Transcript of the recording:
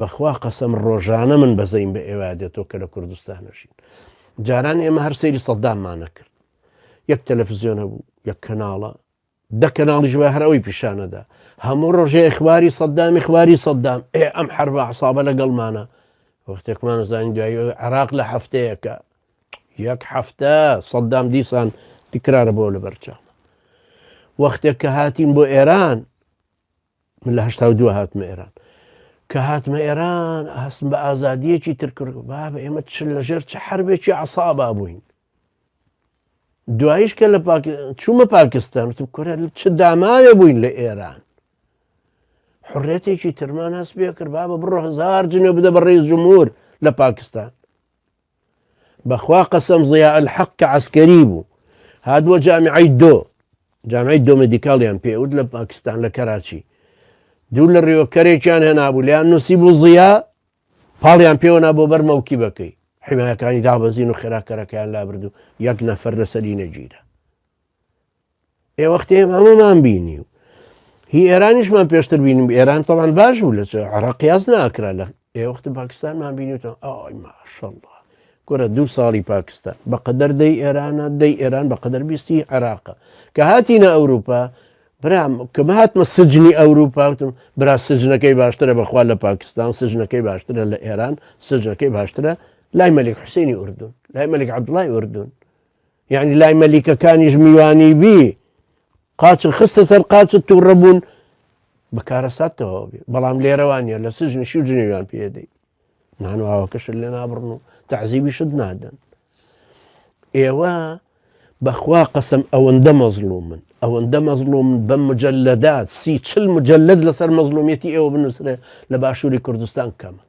بەخوا قەسەم ڕۆژانە من بەزەیم بە ئێوە دێتەوە کە لە کوردستانەژین جاران ئێمە هەر سەیری سەدداممان نەکرد یەک تەلەڤیزیۆنە بوو یەک کەناڵە دە کەناڵیش وای هەر ئەوەی پیشانەدا هەموو ڕۆژێ خواری سەددامی خواری سەددام ئەم حەربە عەسابە لەگەڵمانە وەختێکمان زانین دوایی عێراق لە هەفتەیەکە یەک هەفتە سەددام دیسان تکرارە بۆ لە بەرچاومە وەختێک کە هاتین بۆ ئێران من لە 82 هاتمە ئێران کە هاتمە ئێران هەستم بە ئازادیەکی تر کرد بابە ئێمە لەژێر چه حربێکی عەسابا بووین دواییش کە لە چوومە پاکستان وتم کورە چ داماوێ بووین لە ئێران حڕێتێکی ترمان هەست پێ کرد بابە بڕۆ 1000 جنێ بدە بە ڕێیس جمهور لە پاکستان بەخوا قەسەم زیاء الحەق کە عەسکەری بوو هاتبووە جامیعەی دۆ مێدیکاڵیان پێوت لە پاکستان لە کەراچی دوو لە ڕێوەکەرێکیان هێنابوو لیان نووسی بوو زیا پاڵیان پێوەنا بۆ بەر مەوکیبەکەی حیمایەکانی دابەزین و خێراکەرەکەیان لابردوو یەک نەفەر لەسەری نەگیرە ئێ وەختی هەمومان بینی و هی ئێرانیشمان پێشتر بینیم ئێران تەڵان باش بوو لە عێراق قیاس ناکرا لە ئێوەختی پاکستانمان بینیوتەوە ئای ماشەڵڵا گۆرە 2 ساڵی پاکستان بەقەدەر دەی ئێرانە دەی ئێران بەقەدەر بیستی عێراقە کە هاتینە ئەوروپا برام کە هاتمە سجنی ئەوروپا وتم برا سجنەکەی باشترە بەخوا لە پاکستان سجنەکەی باشترە لە ئێران سجنەکەی باشترە لای مەلیک حوسێنی ئوردون لای مەلیک عەبدوڵای ئوردون یعنی لای مەلیکەکانیش میوانی بی قاچن خستە سەر قاچت تووڕە بوون بەکارەساتەوە بێ بەڵام لێرەوانە لە سجنی شی و جنێویان پێدەی نانواوەکەشت لێ نابڕن و تەعزیبیشت نادەن ئێوە بەخوا قەسەم ئەوەندە مەزلومن بەم مجەلەدات 30-40 مجەلەد لەسەر مەزلومیەتی ئێوە بنووسرێ لە باشووری کوردستان کەمە